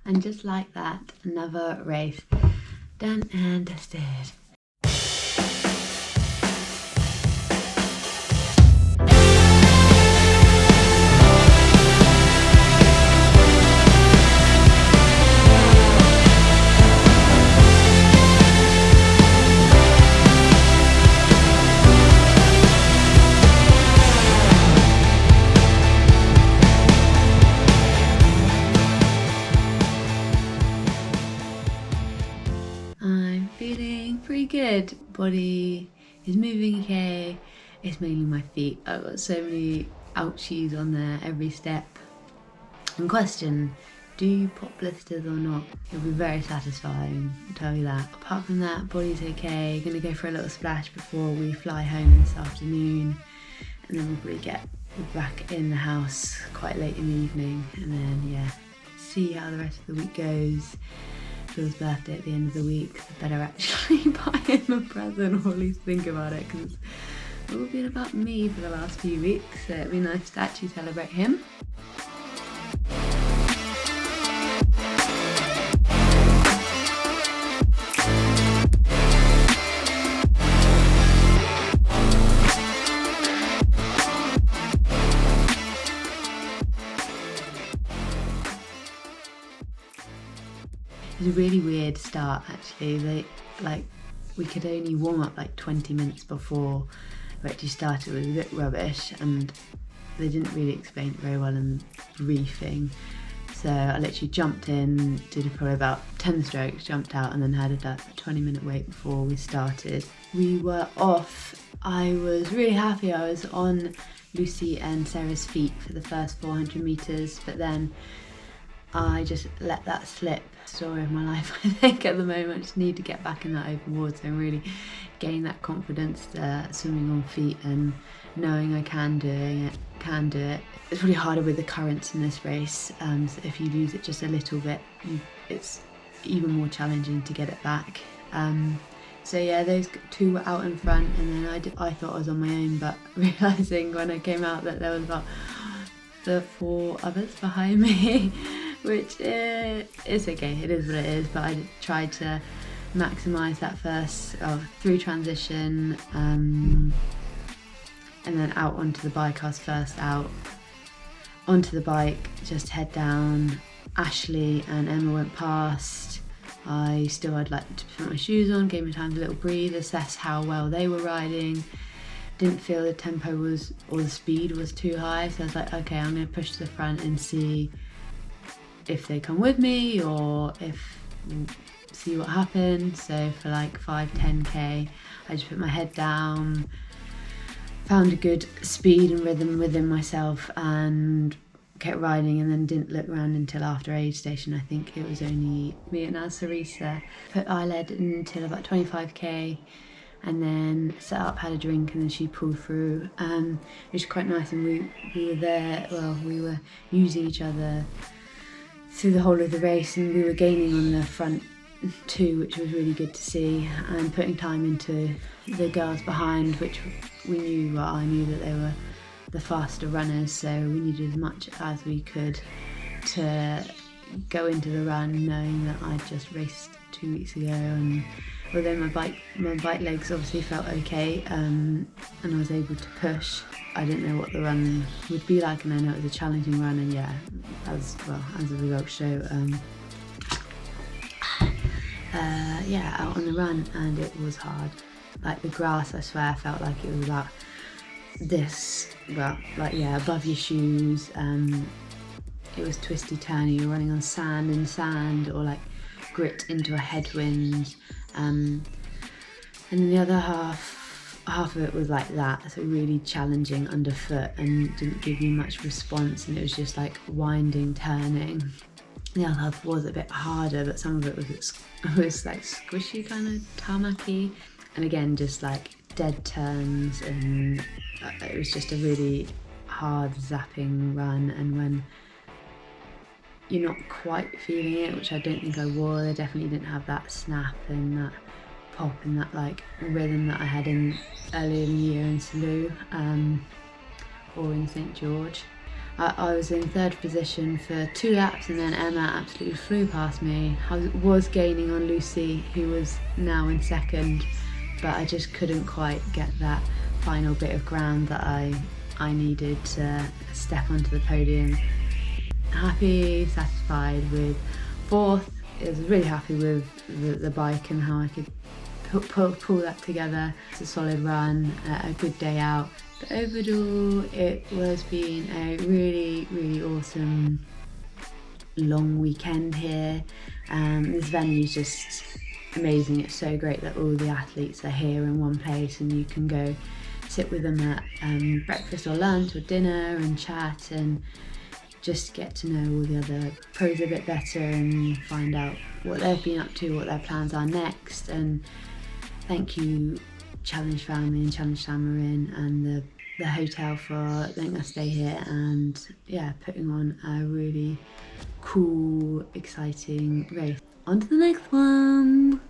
And just like that, another race done and dusted. I'm feeling pretty good. Body is moving okay. It's mainly my feet. I've got so many ouchies on there every step. And question, do you pop blisters or not? It'll be very satisfying, I'll tell you that. Apart from that, body's okay. Gonna go for a little splash before we fly home this afternoon. And then we'll probably get back in the house quite late in the evening. And then, yeah, see how the rest of the week goes. Phil's birthday at the end of the week. I better actually buy him a present, or at least think about it, because it's all been about me for the last few weeks, so it'd be nice to actually celebrate him. It was a really weird start actually. We could only warm up like 20 minutes before we actually started. It was a bit rubbish and they didn't really explain it very well in the briefing. So I literally jumped in, did probably about 10 strokes, jumped out and then had a 20-minute wait before we started. We were off. I was really happy. I was on Lucy and Sarah's feet for the first 400 metres, but then I just let that slip. Story of my life, I think, at the moment. I just need to get back in that open water and really gain that confidence swimming on feet and knowing I can do it. It's really harder with the currents in this race, so if you lose it just a little bit, it's even more challenging to get it back. So yeah, those two were out in front, and then I thought I was on my own, but realising when I came out that there was about the 4 others behind me. Which is okay, it is what it is, but I tried to maximise that first through transition and then out onto the bike. I was first out onto the bike, just head down. Ashley and Emma went past. I still had like to put my shoes on, gave me time to little breathe, assess how well they were riding. Didn't feel the tempo was, or the speed was too high, so I was like, okay, I'm going to push to the front and see if they come with me or see what happens. So for like 5-10k, I just put my head down, found a good speed and rhythm within myself and kept riding, and then didn't look around until after aid station. I think it was only me and Sarisa. Put I led until about 25k and then set up, had a drink, and then she pulled through. It was quite nice, and we were there, well, we were using each other through the whole of the race, and we were gaining on the front too, which was really good to see, and putting time into the girls behind, which we knew, well, I knew that they were the faster runners, so we needed as much as we could to go into the run knowing that I'd just raced 2 weeks ago. And although my bike legs obviously felt okay, and I was able to push, I didn't know what the run would be like, and I know it was a challenging run, and yeah, as the results show, yeah, out on the run, and it was hard. Like the grass, I swear, I felt like it was about this, well, like, yeah, above your shoes. It was twisty turny, you're running on sand, or like grit into a headwind, and then the other half of it was like that, so really challenging underfoot and didn't give you much response, and it was just like winding, turning. The other half was a bit harder, but some of it was like squishy, kind of tarmacy, and again just like dead turns, and it was just a really hard zapping run. And when you're not quite feeling it, which I don't think I was, I definitely didn't have that snap and that pop and that like rhythm that I had in earlier in the year in Salou or in St George. I was in third position for 2 laps, and then Emma absolutely flew past me. I was gaining on Lucy, who was now in second, but I just couldn't quite get that final bit of ground that I needed to step onto the podium. Happy, satisfied with fourth. I was really happy with the bike and how I could pull that together. It's a solid run, a good day out. But overall, it was been a really, really awesome long weekend here. This venue is just amazing. It's so great that all the athletes are here in one place, and you can go sit with them at breakfast or lunch or dinner and chat and just get to know all the other pros a bit better and find out what they've been up to, what their plans are next. And thank you Challenge Family and Challenge Samorin and the hotel for letting us stay here, and yeah, putting on a really cool, exciting race. On to the next one!